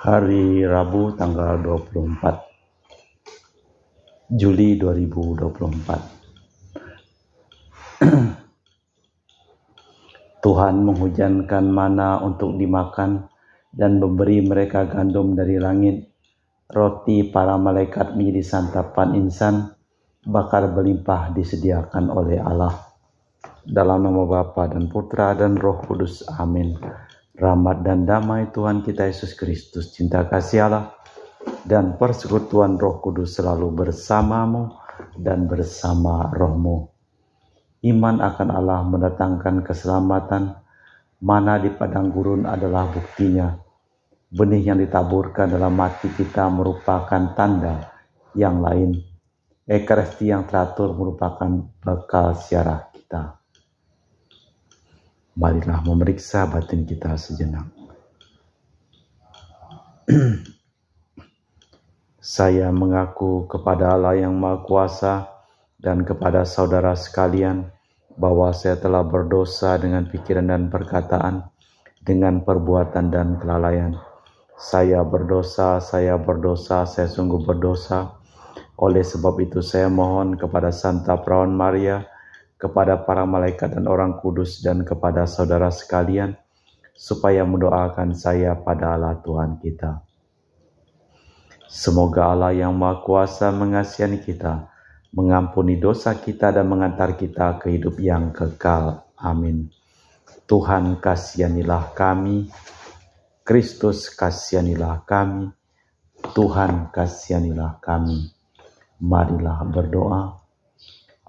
Hari Rabu tanggal 24 Juli 2024. Tuhan menghujankan mana untuk dimakan dan memberi mereka gandum dari langit. Roti para malaikat menjadi santapan insan, bakar berlimpah disediakan oleh Allah. Dalam nama Bapa dan Putra dan Roh Kudus. Amin. Rahmat dan damai Tuhan kita Yesus Kristus, cinta kasih Allah, dan persekutuan Roh Kudus selalu bersamamu dan bersama rohmu. Iman akan Allah mendatangkan keselamatan, mana di padang gurun adalah buktinya. Benih yang ditaburkan dalam hati kita merupakan tanda yang lain. Ekaristi yang teratur merupakan bekal siarah kita. Marilah memeriksa batin kita sejenak. Saya mengaku kepada Allah yang Maha Kuasa dan kepada saudara sekalian bahwa saya telah berdosa dengan pikiran dan perkataan, dengan perbuatan dan kelalaian. Saya berdosa, saya sungguh berdosa. Oleh sebab itu saya mohon kepada Santa Perawan Maria, kepada para malaikat dan orang kudus, dan kepada saudara sekalian, supaya mendoakan saya pada Allah Tuhan kita. Semoga Allah yang Maha Kuasa mengasihi kita, mengampuni dosa kita, dan mengantar kita ke hidup yang kekal. Amin. Tuhan kasihanilah kami, Kristus kasihanilah kami, Tuhan kasihanilah kami. Marilah berdoa.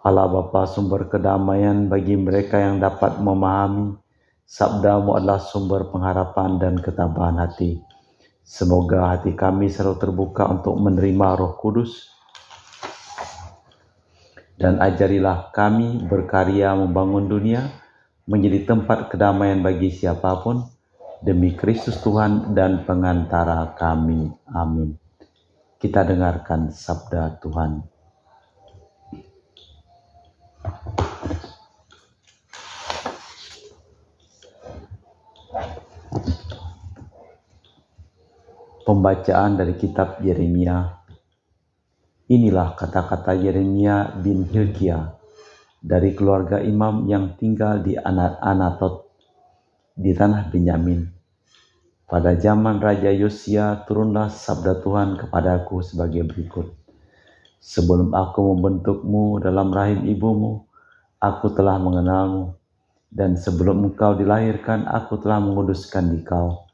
Allah Bapa, sumber kedamaian bagi mereka yang dapat memahami sabda-Mu adalah sumber pengharapan dan ketabahan hati. Semoga hati kami selalu terbuka untuk menerima Roh Kudus, dan ajarilah kami berkarya membangun dunia menjadi tempat kedamaian bagi siapapun, demi Kristus Tuhan dan pengantara kami. Amin. Kita dengarkan sabda Tuhan. Pembacaan dari kitab Yeremia. Inilah kata-kata Yeremia bin Hilkiah dari keluarga imam yang tinggal di Anatot di tanah Benyamin. Pada zaman Raja Yosia turunlah sabda Tuhan kepadaku sebagai berikut. Sebelum aku membentukmu dalam rahim ibumu, aku telah mengenalmu, dan sebelum engkau dilahirkan, aku telah menguduskan dikau.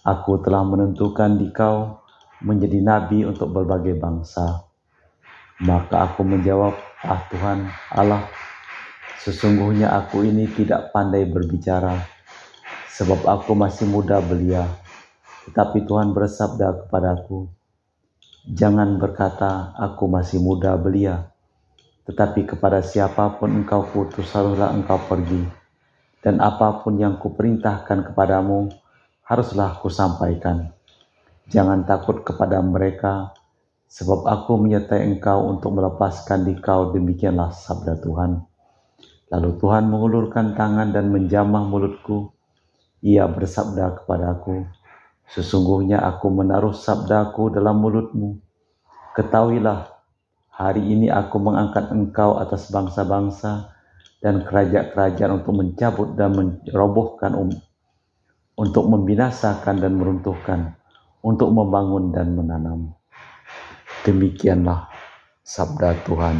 Aku telah menentukan dikau menjadi nabi untuk berbagai bangsa. Maka aku menjawab, ah Tuhan Allah, sesungguhnya aku ini tidak pandai berbicara, sebab aku masih muda belia. Tetapi Tuhan bersabda kepadaku, jangan berkata, aku masih muda belia, tetapi kepada siapapun engkau putus, haruslah engkau pergi. Dan apapun yang kuperintahkan kepadamu, haruslah kusampaikan. Jangan takut kepada mereka, sebab aku menyertai engkau untuk melepaskan dikau, demikianlah sabda Tuhan. Lalu Tuhan mengulurkan tangan dan menjamah mulutku. Ia bersabda kepadaku, sesungguhnya aku menaruh sabdaku dalam mulutmu. Ketahuilah, hari ini aku mengangkat engkau atas bangsa-bangsa dan kerajaan-kerajaan untuk mencabut dan merobohkan, untuk membinasakan dan meruntuhkan, untuk membangun dan menanam. Demikianlah sabda Tuhan.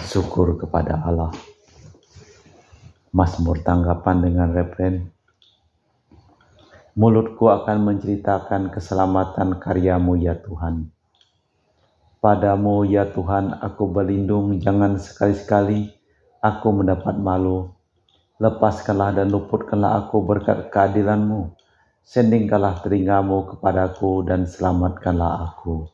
Syukur kepada Allah. Mazmur tanggapan dengan refren. Mulutku akan menceritakan keselamatan karyamu ya Tuhan. Padamu ya Tuhan aku berlindung, jangan sekali-sekali aku mendapat malu. Lepaskanlah dan luputkanlah aku berkat keadilan-Mu. Sendingkanlah telingamu kepadaku dan selamatkanlah aku.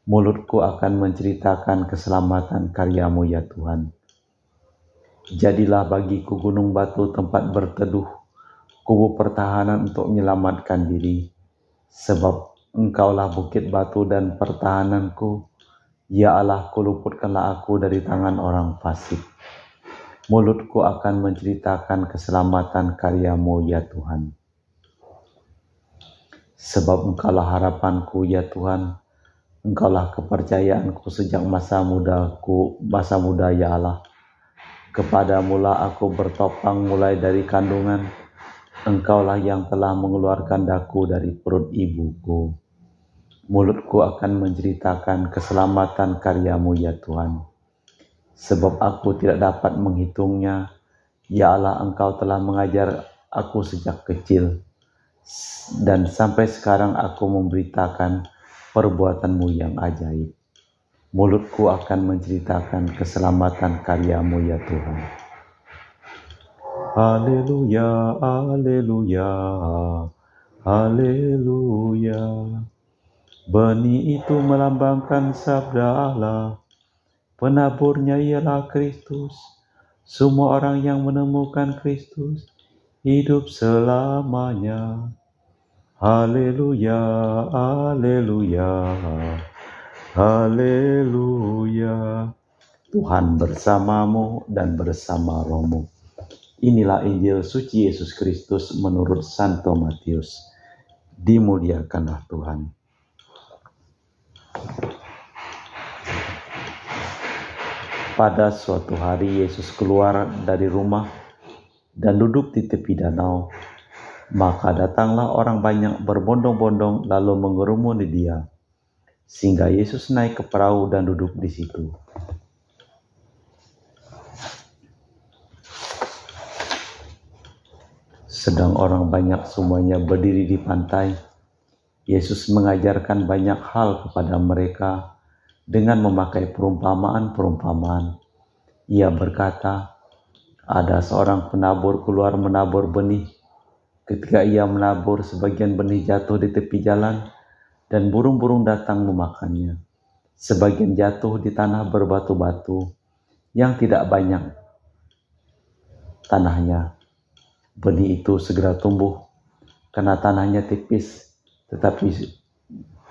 Mulutku akan menceritakan keselamatan karyamu ya Tuhan. Jadilah bagiku gunung batu tempat berteduh, kubu pertahanan untuk menyelamatkan diri. Sebab Engkaulah bukit batu dan pertahananku. Ya Allah, luputkanlah aku dari tangan orang fasik. Mulutku akan menceritakan keselamatan karyamu ya Tuhan. Sebab Engkaulah harapanku ya Tuhan, Engkaulah kepercayaanku sejak masa muda ya Allah. Kepadamulah aku bertopang mulai dari kandungan, Engkaulah yang telah mengeluarkan daku dari perut ibuku. Mulutku akan menceritakan keselamatan karyamu ya Tuhan. Sebab aku tidak dapat menghitungnya, ya Allah, Engkau telah mengajar aku sejak kecil, dan sampai sekarang aku memberitakan perbuatanmu yang ajaib. Mulutku akan menceritakan keselamatan karyamu ya Tuhan. Haleluya, haleluya, haleluya. Benih itu melambangkan sabda Allah, penaburnya ialah Kristus. Semua orang yang menemukan Kristus hidup selamanya. Haleluya, haleluya, haleluya. Tuhan bersamamu dan bersama rohmu. Inilah Injil suci Yesus Kristus menurut Santo Matius. Dimuliakanlah Tuhan. Pada suatu hari Yesus keluar dari rumah dan duduk di tepi danau. Maka datanglah orang banyak berbondong-bondong lalu mengerumuni dia, sehingga Yesus naik ke perahu dan duduk di situ. Sedang orang banyak semuanya berdiri di pantai, Yesus mengajarkan banyak hal kepada mereka dengan memakai perumpamaan-perumpamaan. Ia berkata, ada seorang penabur keluar menabur benih. Ketika ia menabur, sebagian benih jatuh di tepi jalan dan burung-burung datang memakannya. Sebagian jatuh di tanah berbatu-batu yang tidak banyak tanahnya. Benih itu segera tumbuh karena tanahnya tipis tetapi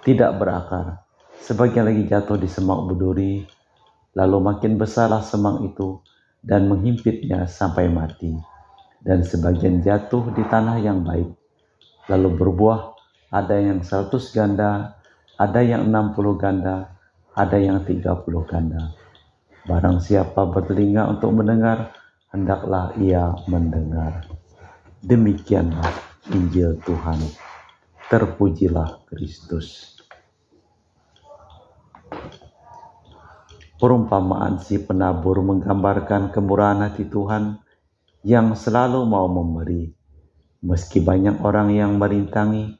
tidak berakar. Sebagian lagi jatuh di semak berduri, lalu makin besarlah semak itu dan menghimpitnya sampai mati. Dan sebagian jatuh di tanah yang baik, lalu berbuah, ada yang 100 ganda, ada yang 60 ganda, ada yang 30 ganda. Barang siapa bertelinga untuk mendengar, hendaklah ia mendengar. Demikianlah Injil Tuhan. Terpujilah Kristus. Perumpamaan si penabur menggambarkan kemurahan hati Tuhan yang selalu mau memberi. Meski banyak orang yang merintangi,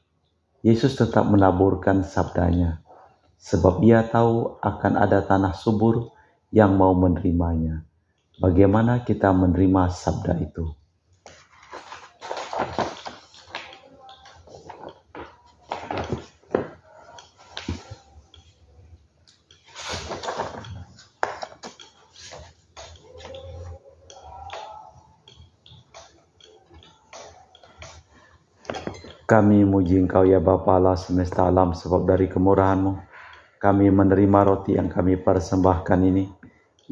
Yesus tetap menaburkan sabdanya, sebab ia tahu akan ada tanah subur yang mau menerimanya. Bagaimana kita menerima sabda itu? Kami muji Engkau ya Bapa Allah semesta alam, sebab dari kemurahan-Mu kami menerima roti yang kami persembahkan ini.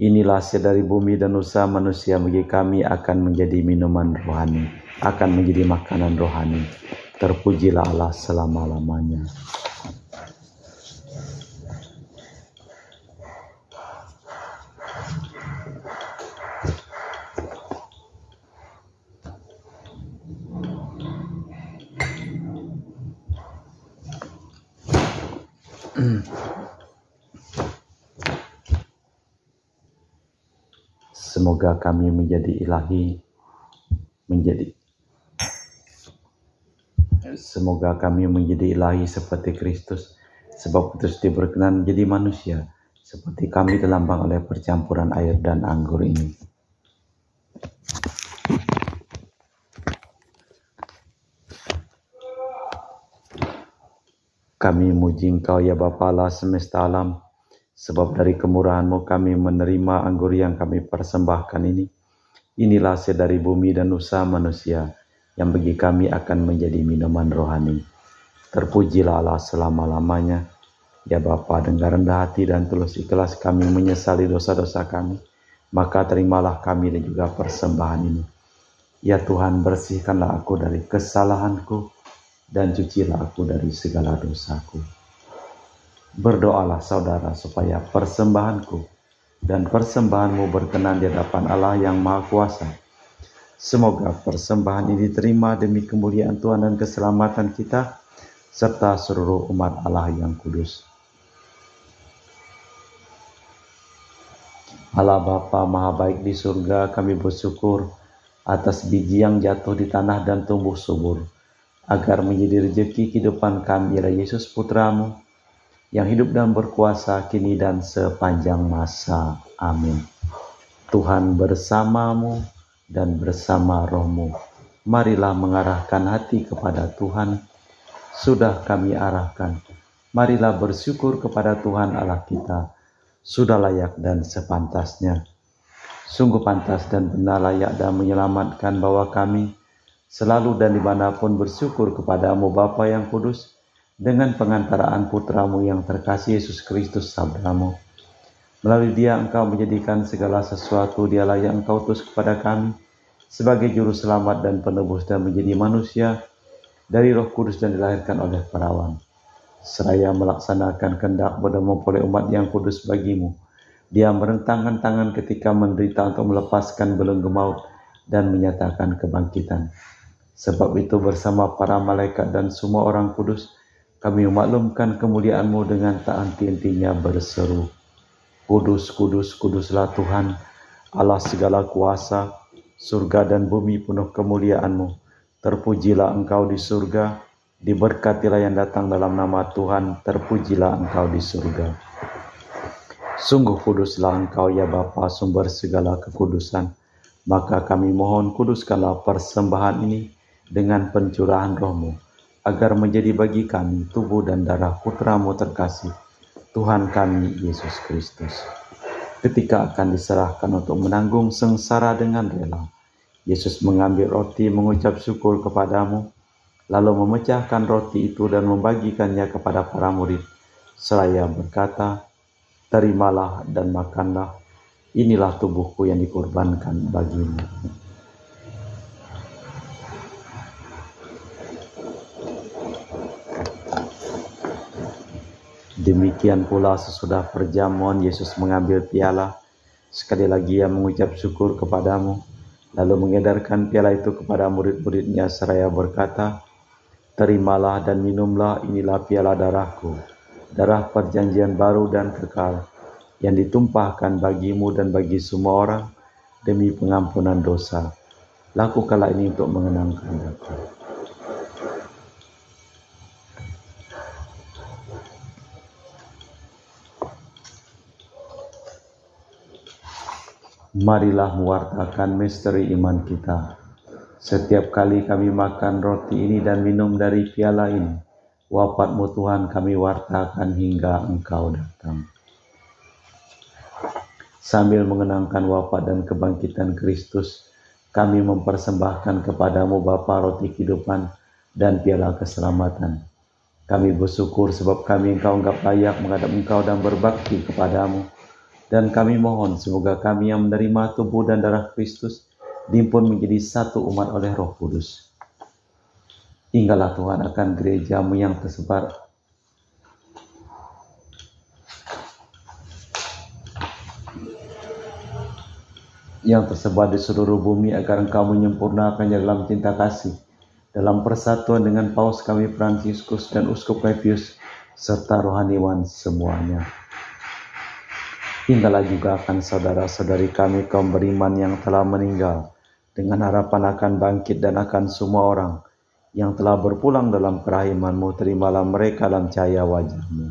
Inilah hasil dari bumi dan usaha manusia, bagi kami akan menjadi minuman rohani, akan menjadi makanan rohani. Terpujilah Allah selama-lamanya. Semoga kami menjadi ilahi seperti Kristus, sebab Kristus diberkenan menjadi manusia, seperti kami dilambang oleh percampuran air dan anggur ini. Kami muji Engkau ya Bapa Allah semesta alam, sebab dari kemurahan-Mu kami menerima anggur yang kami persembahkan ini. Inilah hasil dari bumi dan usaha manusia, yang bagi kami akan menjadi minuman rohani. Terpujilah Allah selama-lamanya. Ya Bapa, dengan rendah hati dan tulus ikhlas kami menyesali dosa-dosa kami, maka terimalah kami dan juga persembahan ini. Ya Tuhan, bersihkanlah aku dari kesalahanku, dan cucilah aku dari segala dosaku. Berdoalah saudara supaya persembahanku dan persembahanmu berkenan di hadapan Allah yang Maha Kuasa. Semoga persembahan ini diterima demi kemuliaan Tuhan dan keselamatan kita, serta seluruh umat Allah yang kudus. Allah Bapa Maha Baik di surga, kami bersyukur atas biji yang jatuh di tanah dan tumbuh subur, agar menjadi rejeki kehidupan kami, ialah Yesus Putramu, yang hidup dan berkuasa kini dan sepanjang masa. Amin. Tuhan bersamamu dan bersama rohmu. Marilah mengarahkan hati kepada Tuhan. Sudah kami arahkan. Marilah bersyukur kepada Tuhan Allah kita. Sudah layak dan sepantasnya. Sungguh pantas dan benar, layak dan menyelamatkan bahwa kami selalu dan dimanapun bersyukur kepadamu Bapa yang kudus, dengan pengantaraan Putramu yang terkasih Yesus Kristus sabdamu. Melalui Dia Engkau menjadikan segala sesuatu, Dialah yang Engkau utus kepada kami sebagai juru selamat dan penebus, dan menjadi manusia dari Roh Kudus dan dilahirkan oleh perawan. Seraya melaksanakan kehendak dan mempelai umat yang kudus bagimu, Dia merentangkan tangan ketika menderita untuk melepaskan belenggu maut dan menyatakan kebangkitan. Sebab itu bersama para malaikat dan semua orang kudus, kami memaklumkan kemuliaan-Mu dengan tak henti-hentinya berseru, Kudus, kudus, kuduslah Tuhan, Allah segala kuasa, surga dan bumi penuh kemuliaan-Mu. Terpujilah Engkau di surga, diberkatilah yang datang dalam nama Tuhan, terpujilah Engkau di surga. Sungguh kuduslah Engkau ya Bapa, sumber segala kekudusan. Maka kami mohon, kuduskanlah persembahan ini dengan pencurahan Roh-Mu, agar menjadi bagi kami tubuh dan darah Putra-Mu terkasih, Tuhan kami Yesus Kristus. Ketika akan diserahkan untuk menanggung sengsara dengan rela, Yesus mengambil roti, mengucap syukur kepadamu, lalu memecahkan roti itu dan membagikannya kepada para murid, seraya berkata, terimalah dan makanlah, inilah tubuhku yang dikorbankan bagimu. Demikian pula sesudah perjamuan, Yesus mengambil piala, sekali lagi Ia mengucap syukur kepadamu, lalu mengedarkan piala itu kepada murid-murid-Nya seraya berkata, terimalah dan minumlah, inilah piala darahku, darah perjanjian baru dan kekal, yang ditumpahkan bagimu dan bagi semua orang demi pengampunan dosa. Lakukanlah ini untuk mengenangkan aku. Marilah mewartakan misteri iman kita. Setiap kali kami makan roti ini dan minum dari piala ini, wafat-Mu Tuhan kami wartakan hingga Engkau datang. Sambil mengenangkan wafat dan kebangkitan Kristus, kami mempersembahkan kepadamu Bapa roti kehidupan dan piala keselamatan. Kami bersyukur sebab kami Engkau anggap layak menghadap Engkau dan berbakti kepadamu. Dan kami mohon semoga kami yang menerima tubuh dan darah Kristus dihimpun menjadi satu umat oleh Roh Kudus. Tinggallah Tuhan akan gereja-Mu yang tersebar di seluruh bumi, agar Engkau menyempurnakannya dalam cinta kasih, dalam persatuan dengan Paus kami Fransiskus dan Uskup Lepius, serta rohaniwan semuanya. Tinggallah juga akan saudara-saudari kami kaum beriman yang telah meninggal, dengan harapan akan bangkit, dan akan semua orang yang telah berpulang dalam kerahiman-Mu. Terimalah mereka dalam cahaya wajah-Mu.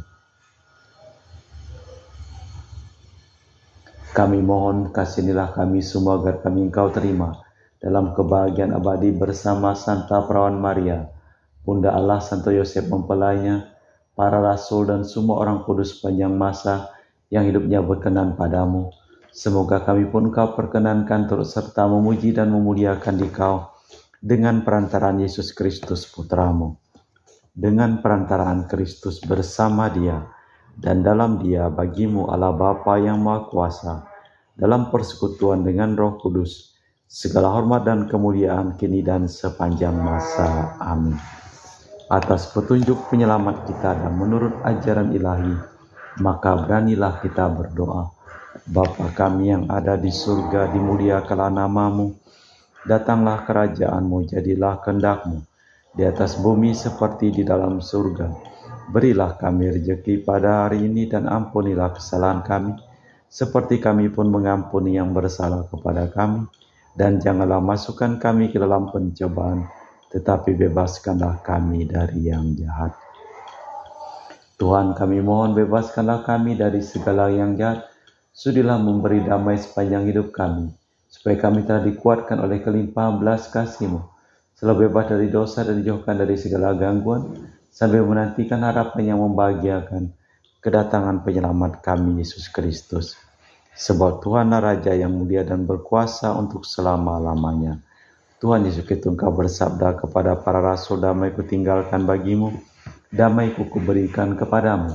Kami mohon, kasihanilah kami semua agar kami Engkau terima dalam kebahagiaan abadi bersama Santa Perawan Maria, Bunda Allah, Santo Yosef mempelainya, para rasul dan semua orang kudus sepanjang masa yang hidupnya berkenan padamu. Semoga kami pun Engkau perkenankan turut serta memuji dan memuliakan Dikau dengan perantaraan Yesus Kristus Putra-Mu. Dengan perantaraan Kristus bersama Dia dan dalam Dia bagimu Allah Bapa yang Maha Kuasa, dalam persekutuan dengan Roh Kudus, segala hormat dan kemuliaan kini dan sepanjang masa. Amin. atas petunjuk penyelamat kita dan menurut ajaran ilahi, maka beranilah kita berdoa. Bapa kami yang ada di surga, dimuliakanlah nama-Mu. Datanglah kerajaan-Mu, jadilah kehendak-Mu di atas bumi seperti di dalam surga. Berilah kami rezeki pada hari ini dan ampunilah kesalahan kami, seperti kami pun mengampuni yang bersalah kepada kami. Dan janganlah masukkan kami ke dalam pencobaan, tetapi bebaskanlah kami dari yang jahat. Tuhan, kami mohon bebaskanlah kami dari segala yang jahat. Sudilah memberi damai sepanjang hidup kami, supaya kami telah dikuatkan oleh kelimpahan belas kasih-Mu, selalu bebas dari dosa dan dijauhkan dari segala gangguan, sambil menantikan harapan yang membahagiakan, kedatangan penyelamat kami, Yesus Kristus. Sebab Tuhanlah Raja yang mulia dan berkuasa untuk selama-lamanya. Tuhan Yesus Kristus, Engkau bersabda kepada para rasul, damai-Ku tinggalkan bagimu, damai-Ku kuberikan kepadamu.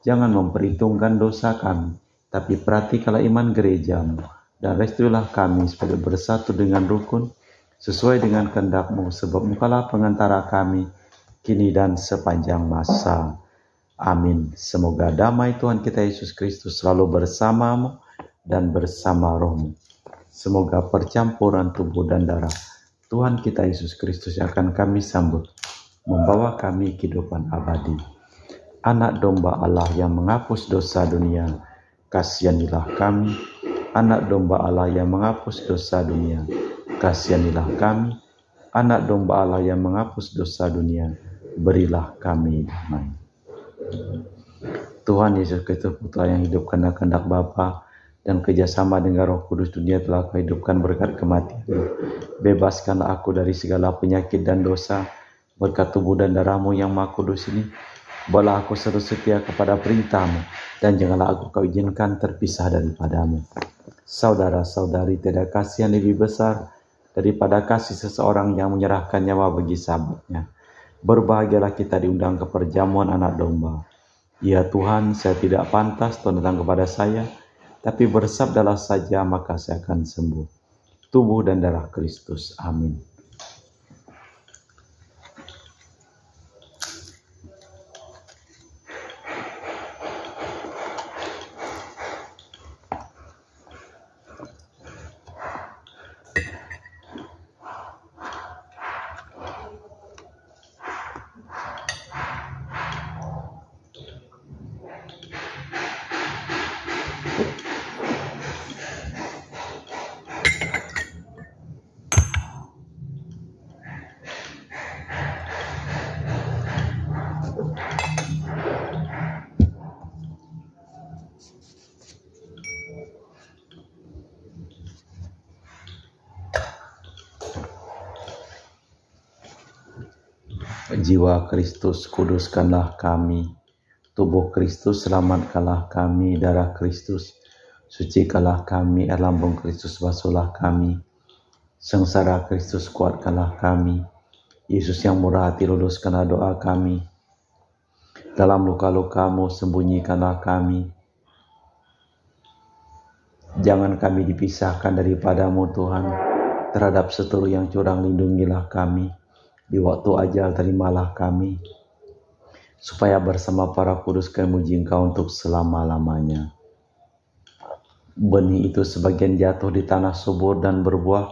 Jangan memperhitungkan dosa kami, tapi perhatikanlah iman gereja-Mu, dan restuilah kami supaya bersatu dengan rukun, sesuai dengan kehendak-Mu, sebab Engkaulah pengantara kami, kini dan sepanjang masa. Amin. Semoga damai Tuhan kita Yesus Kristus selalu bersamamu dan bersama rohmu. Semoga percampuran tubuh dan darah Tuhan kita Yesus Kristus yang akan kami sambut, membawa kami kehidupan abadi. Anak domba Allah yang menghapus dosa dunia, kasihanilah kami. Anak domba Allah yang menghapus dosa dunia, kasihanilah kami. Anak domba Allah yang menghapus dosa dunia, berilah kami damai. Tuhan Yesus Kristus, Putra yang hidup karena kehendak Bapa dan kerjasama dengan Roh Kudus, dunia telah Kau hidupkan berkat kematian. Bebaskanlah aku dari segala penyakit dan dosa berkat tubuh dan darah-Mu yang Maha Kudus ini. Bawalah aku selalu setia kepada perintah-Mu, dan janganlah aku Kau izinkan terpisah daripada-Mu. Saudara-saudari, tiada kasih yang lebih besar daripada kasih seseorang yang menyerahkan nyawa bagi sahabatnya. Berbahagialah kita diundang ke perjamuan anak domba. Ya Tuhan, saya tidak pantas Tuhan datang kepada saya, tapi bersabdalah saja maka saya akan sembuh. Tubuh dan darah Kristus. Amin. Jiwa Kristus, kuduskanlah kami. Tubuh Kristus, selamatkanlah kami. Darah Kristus, sucikanlah kami. Air lambung Kristus, basuhlah kami. Sengsara Kristus, kuatkanlah kami. Yesus yang murah hati, luluskanlah doa kami. Dalam luka-luka-Mu, sembunyikanlah kami. Jangan kami dipisahkan daripada-Mu Tuhan. Terhadap seteru yang curang, lindungilah kami. Di waktu ajal terimalah kami, supaya bersama para kudus kami memuji Engkau untuk selama-lamanya. Benih itu sebagian jatuh di tanah subur dan berbuah,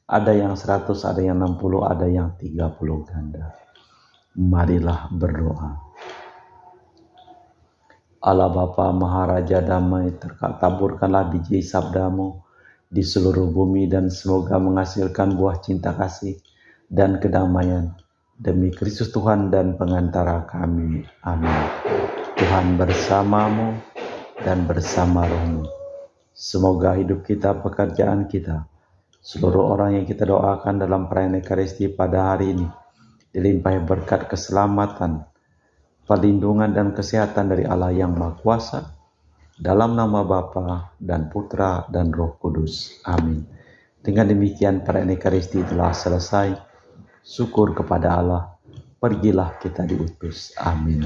ada yang 100, ada yang 60, ada yang 30 ganda. Marilah berdoa. Allah Bapa Maharaja damai, taburkanlah biji sabda-Mu di seluruh bumi dan semoga menghasilkan buah cinta kasih dan kedamaian demi Kristus Tuhan dan pengantara kami. Amin. Tuhan bersama-Mu dan bersama roh-Mu. Semoga hidup kita, pekerjaan kita, seluruh orang yang kita doakan dalam perayaan Ekaristi pada hari ini dilimpahi berkat keselamatan, perlindungan dan kesehatan dari Allah yang Maha Kuasa, dalam nama Bapa dan Putra dan Roh Kudus. Amin. Dengan demikian perayaan Ekaristi telah selesai. Syukur kepada Allah, pergilah kita diutus. Amin.